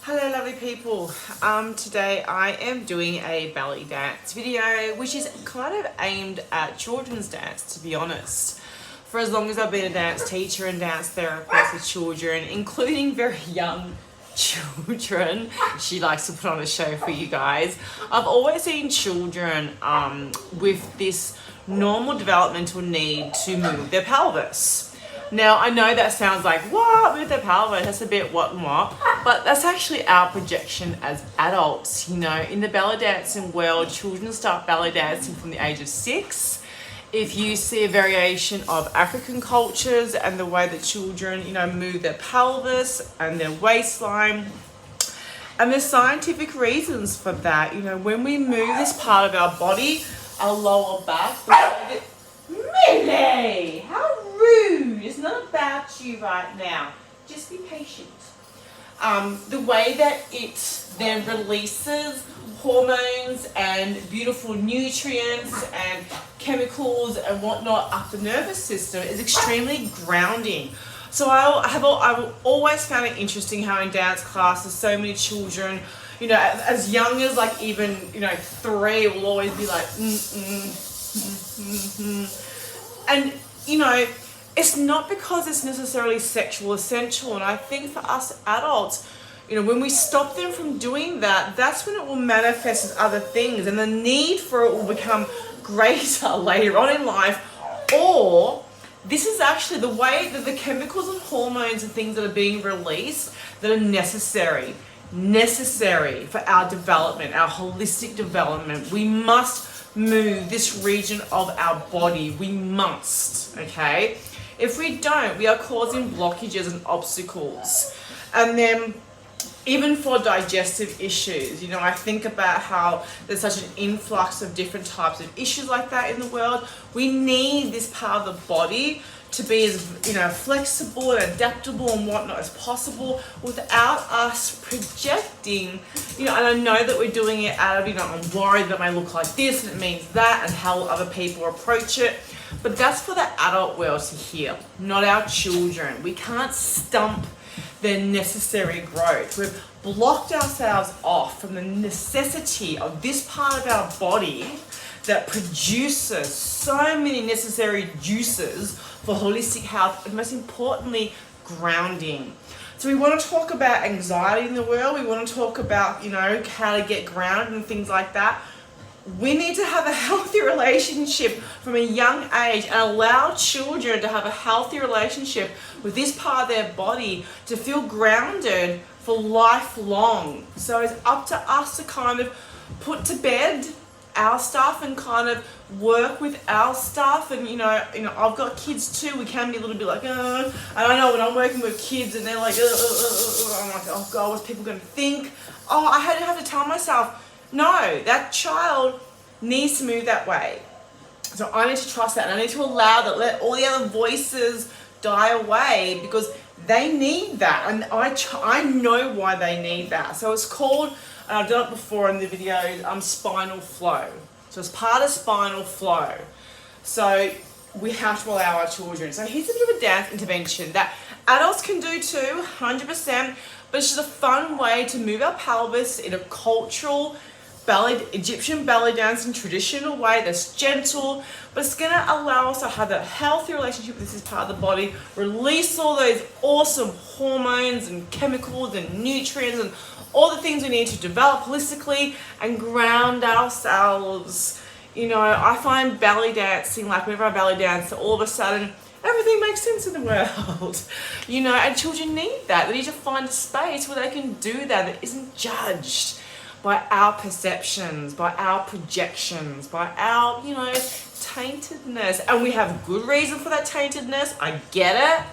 Hello lovely people, today I am doing a belly dance video which is kind of aimed at children's dance, to be honest. For as long as I've been a dance teacher and dance therapist with children, including very young children, she likes to put on a show for you guys, I've always seen children with this normal developmental need to move their pelvis. Now, I know that sounds like, what, with the pelvis, that's a bit what and what, but that's actually our projection as adults. You know, in the belly dancing world, children start belly dancing from the age of 6. If you see a variation of African cultures and the way that children, move their pelvis and their waistline, and there's scientific reasons for that. When we move this part of our body, our lower back, Millie, how rude. It's not about you right now. Just be patient. The way that it then releases hormones and beautiful nutrients and chemicals and whatnot up the nervous system is extremely grounding. So I've always found it interesting how in dance classes so many children, as young as like even 3 will always be like and it's not because it's necessarily sexual essential. And I think for us adults, when we stop them from doing that, that's when it will manifest as other things and the need for it will become greater later on in life. Or this is actually the way that the chemicals and hormones and things that are being released that are necessary for our development, our holistic development. We must move this region of our body. We must, okay? If we don't, we are causing blockages and obstacles. And then even for digestive issues, I think about how there's such an influx of different types of issues like that in the world. We need this part of the body to be as flexible and adaptable and whatnot as possible without us projecting, and I know that we're doing it out of, I'm worried that I look like this and it means that, and how other people approach it. But that's for the adult world to heal, not our children. We can't stump their necessary growth. We've blocked ourselves off from the necessity of this part of our body that produces so many necessary juices for holistic health and most importantly, grounding. So we want to talk about anxiety in the world. We want to talk about, how to get grounded and things like that. We need to have a healthy relationship from a young age and allow children to have a healthy relationship with this part of their body to feel grounded for lifelong. So it's up to us to kind of put to bed our stuff and kind of work with our stuff. And I've got kids too. We can be a little bit like, and I know when I'm working with kids and they're like, I'm like, oh God, what's people going to think? Oh, I have to tell myself, no, that child needs to move that way. So I need to trust that, and I need to allow that, let all the other voices die away because they need that, and I know why they need that. So it's called, and I've done it before in the videos, spinal flow. So it's part of spinal flow. So we have to allow our children. So here's a bit of a dance intervention that adults can do too, 100%, but it's just a fun way to move our pelvis in a cultural Egyptian belly dancing traditional way that's gentle, but it's going to allow us to have a healthy relationship with this part of the body, release all those awesome hormones and chemicals and nutrients and all the things we need to develop holistically and ground ourselves. I find belly dancing, like whenever I belly dance, all of a sudden everything makes sense in the world. And children need that. They need to find a space where they can do that isn't judged by our perceptions, by our projections, by our, taintedness. And we have good reason for that taintedness. I get it.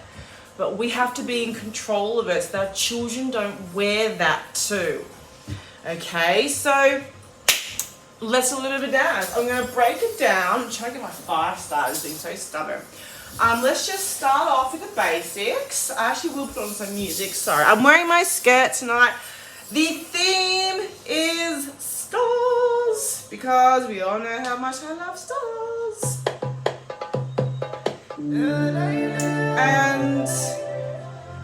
But we have to be in control of it so that children don't wear that too. Okay, so let's do a little bit of dance. I'm going to break it down. I'm trying to get my fire started, being so stubborn. Let's just start off with the basics. I actually will put on some music. Sorry, I'm wearing my skirt tonight. The theme is stars, because we all know how much I love stars.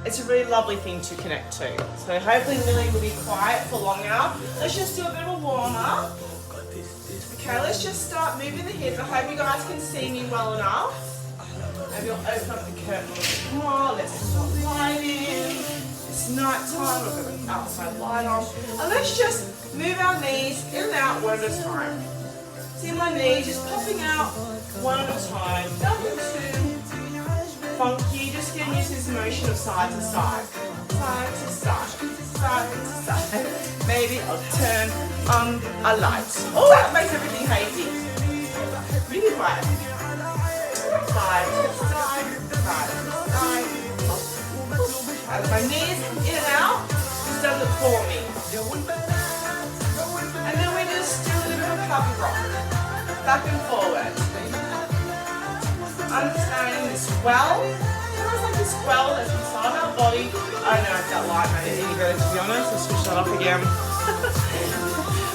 And it's a really lovely thing to connect to. So hopefully Millie will be quiet for long enough. Let's just do a bit of a warm up. Okay, let's just start moving the hips. I hope you guys can see me well enough. Maybe I'll open up the curtain a bit more. Let's put the light in. It's night time. We've got the outside light on. And let's just move our knees in and out one at a time. See my knees just popping out one at a time. Nothing too funky. Just getting used to this motion of side to side. Side to side. Side to side. Maybe I'll turn on a light. Oh, that makes everything hazy. Really quiet. Side to side. Side to side. As my knees in and out, this does it for me. And then we just do a little bit of puppy rock. Back and forward. Understanding this well. Almost like this well that's inside our body. I don't know if that light made it any better, to be honest. Let's switch that up again.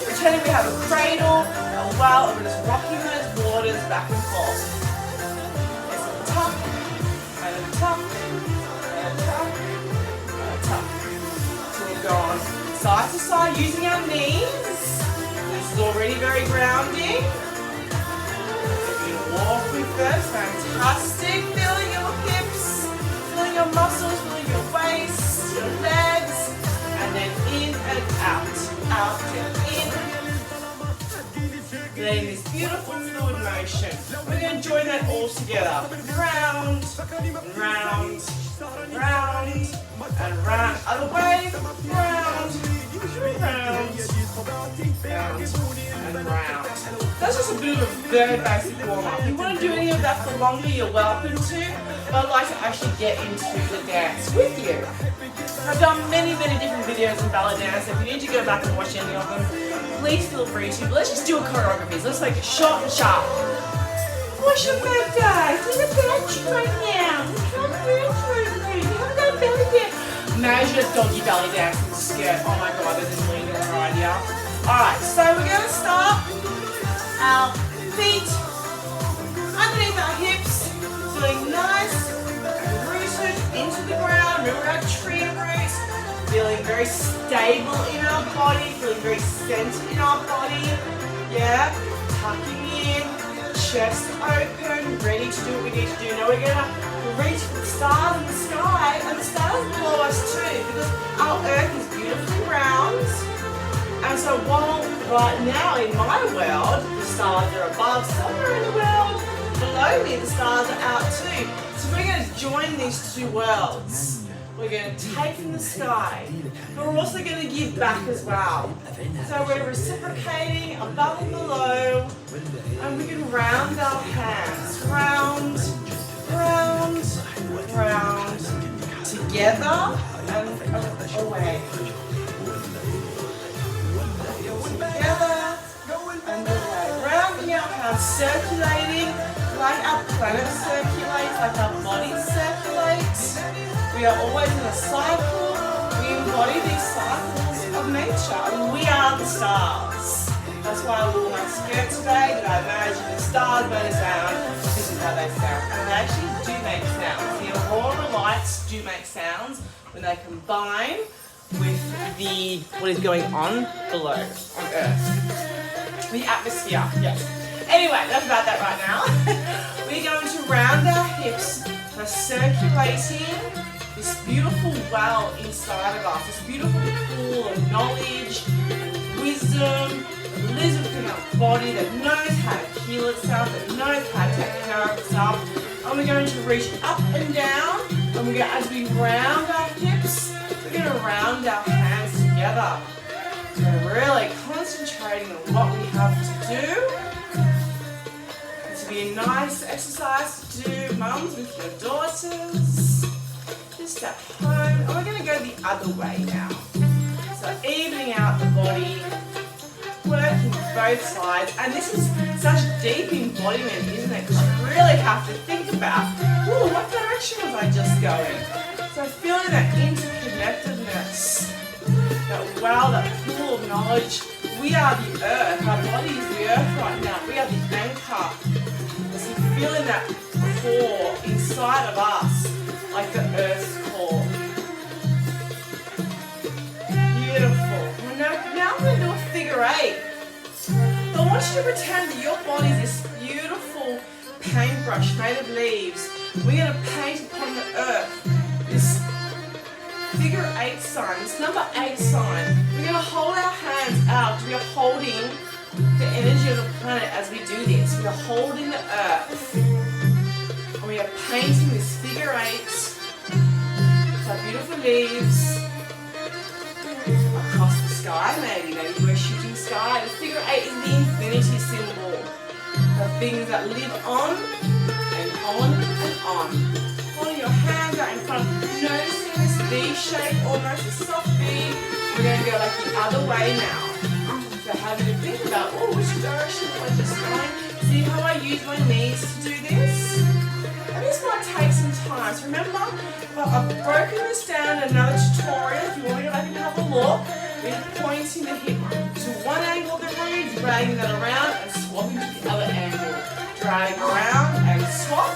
Pretending we have a cradle, a well, and we're just rocking those waters back and forth. It's a tuck, and a tuck, and a tuck, and a tuck. So we've gone side to side using our knees. This is already very grounding. Walk with us, fantastic. Feeling your hips, feeling your muscles, feeling your waist, your legs, and then in and out, out and in. Getting this beautiful fluid motion. We're going to join that all together. Round, round, round, and round. Other way, round, round, round, and round. That's just a bit of a very basic warm-up. If you want to do any of that for longer, you're welcome to, but I'd like to actually get into the dance with you. I've done many different videos on ballet dance. If you need to go back and watch any of them, please feel free to. But let's just do a choreography. Let's make it short and sharp. What's your birthday? Look at that right now. Look how beautiful it is. You haven't done belly dance. Imagine a doggy belly dance in the skirt. Oh my god, there's a million dollar idea. Alright, so we're going to start our feet underneath our hips, feeling nice and rooted into the ground. Remember our tree roots, feeling very stable in our body, feeling very centered in our body. Yeah, tucking in, chest open, ready to do what we need to do. Now we're going to reach for the stars in the sky, and the stars below us too, because our earth is beautifully round. And so while right now in my world, the stars are above, somewhere in the world below me, the stars are out too. So we're going to join these two worlds. We're going to take from the sky, but we're also going to give back as well. So we're reciprocating above and below, and we can round our hands. Round, round, round, together and away. Together and away. Rounding our hands, circulating like our planet circulates, like our body circulates. We are always in a cycle. We embody these cycles of nature, and we are the stars. That's why I wore my skirt today, that I imagine the stars burn sound. This is how they sound. And they actually do make sounds. The aurora lights do make sounds when they combine with what is going on below, on Earth. The atmosphere, yes. Anyway, enough about that right now. We're going to round our hips by circulating this beautiful well inside of us, this beautiful pool of knowledge, wisdom, lives within our body, that knows how to heal itself, that knows how to take care of itself. And we're going to reach up and down, and we're going to, as we round our hips, we're going to round our hands together. So really concentrating on what we have to do. This will be a nice exercise to do, mums, with your daughters. Just at home. And we're going to go the other way now. So evening out the body, working both sides. And this is such deep embodiment, isn't it? Because you really have to think about, ooh, what direction was I just going? So feeling that interconnectedness, that wow, that pool of knowledge. We are the earth. Our body is the earth right now. We are the anchor. So feeling that core inside of us, like the earth's core. you to pretend that your body is this beautiful paintbrush made of leaves. We're going to paint upon the earth this figure 8 sign, this number 8 sign. We're going to hold our hands out. We are holding the energy of the planet as we do this. We are holding the earth. And we are painting this figure 8 with our beautiful leaves across the sky, maybe we're shooting sky. The figure 8 is the infinity symbol of things that live on and on and on. Holding your hands out in front, noticing this V shape, almost a soft V. We're going to go like the other way now. So having to think about, which direction am I just going? See how I use my knees to do this? And this might take some time. So remember, I've broken this down in another tutorial. If you want to go back and have a look, we're pointing the hip to one angle of the room, dragging that around and swapping to the other angle. Drag around and swap,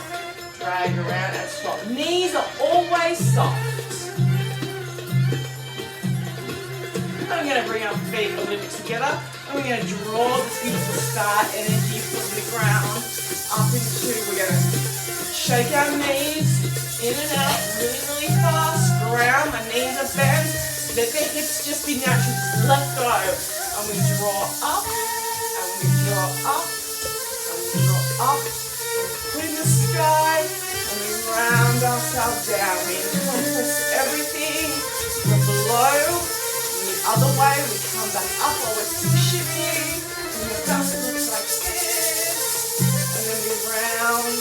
drag around and swap. Knees are always soft. I'm going to bring our feet a little bit together and we're going to draw this beautiful star energy from the ground up into, we're going to shake our knees in and out really, really fast. Ground, my knees are bent. Let the hips just be natural, just let go. And we draw up, and we draw up, and we draw up. And put in the sky, and we round ourselves down. We encompass everything from below. Other way, we come back up while we're still shifting, and the dust looks like this, and then we round,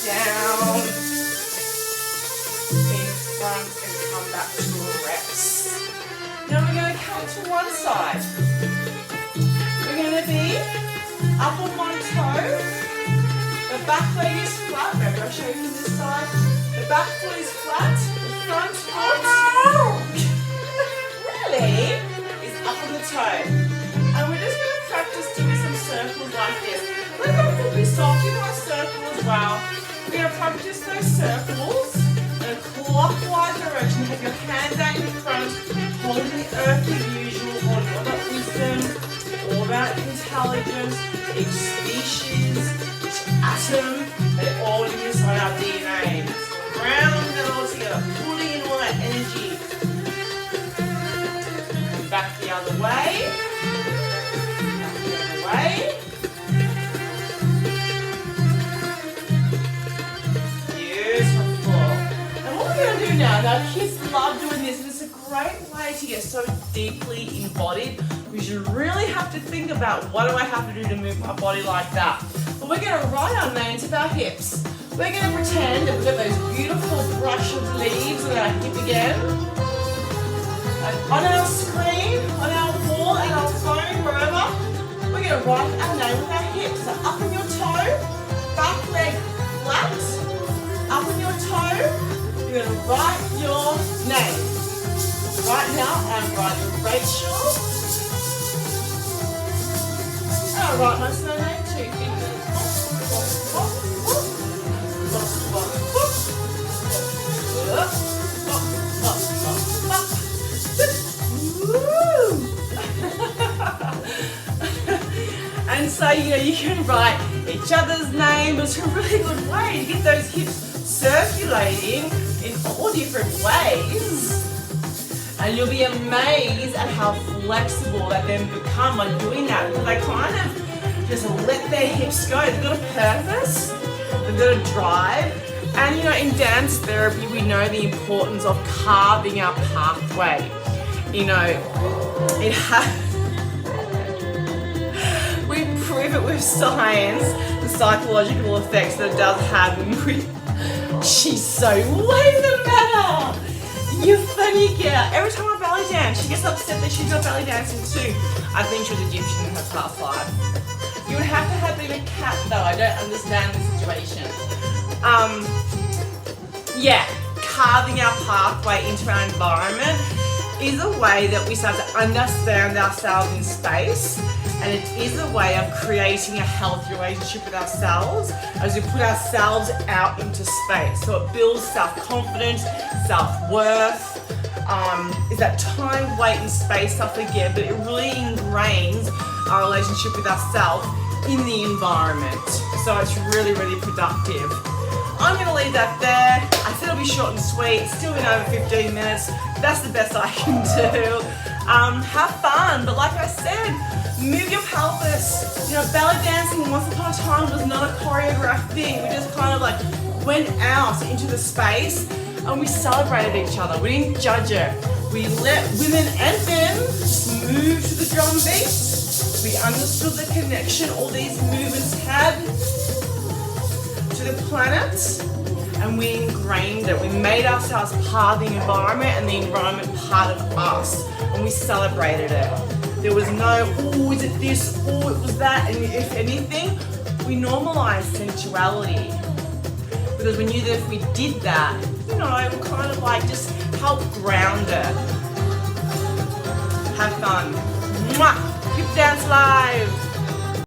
down, in front, and come back to a rest. Now we're going to come to one side. We're going to be up on one toe, the back leg is flat, maybe I'll show you from this side, the back foot is flat, front foot really is up on the toe. And we're just going to practice doing some circles like this. Let the foot be soft, you know, a circle as well. We're going to practice those circles in a clockwise direction. Have your hands out in front, holding the earth as usual, holding all that wisdom, all that intelligence, each species, each atom, they're all in inside our DNA. So round it all together, pulling in all that energy. And back the other way. Back the other way. Beautiful. And what we're going to do now kids love doing this, and it's a great way to get so deeply embodied, because you really have to think about what do I have to do to move my body like that. But we're going to write our names with our hips. We're going to pretend that we've got those beautiful brush of leaves on our hip again. And on our screen, on our wall, and our phone, wherever, we're going to write our name with our hips. So up on your toe, back leg flat, up on your toe, you're going to write your name. Right now, I'm writing Rachel. And I'll write my surname, 2 fingers. And so, you can write each other's name. It's a really good way to get those hips circulating in all different ways. And you'll be amazed at how flexible that then become by doing that. Because they kind of just let their hips go. They've got a purpose. They've got a drive. And in dance therapy, we know the importance of carving our pathway. It has. We prove it with science, the psychological effects that it does have. She's so way better. You funny girl. Every time I belly dance, she gets upset that she's not belly dancing too. I think she was Egyptian in her past life. You would have to have been a cat though. I don't understand the situation. Carving our pathway into our environment is a way that we start to understand ourselves in space, and it is a way of creating a healthy relationship with ourselves as we put ourselves out into space. So it builds self-confidence, self-worth, is that time, weight, and space stuff again, but it really ingrains our relationship with ourselves in the environment. So it's really, really productive. I'm going to leave that there. I said it'll be short and sweet. It's still been over 15 minutes. That's the best I can do. Have fun, but like I said, move your pelvis. You know, belly dancing once upon a time was not a choreographed thing. We just kind of like went out into the space and we celebrated each other. We didn't judge it. We let women and men just move to the drum beat. We understood the connection all these movements had to the planet, and we ingrained it. We made ourselves part of the environment and the environment part of us, and we celebrated it. There was no, oh, is it this, oh, it was that, and if anything, we normalized sensuality. Because we knew that if we did that, you know, it would kind of like just help ground it. Have fun. Mwah! Hip Dance Live!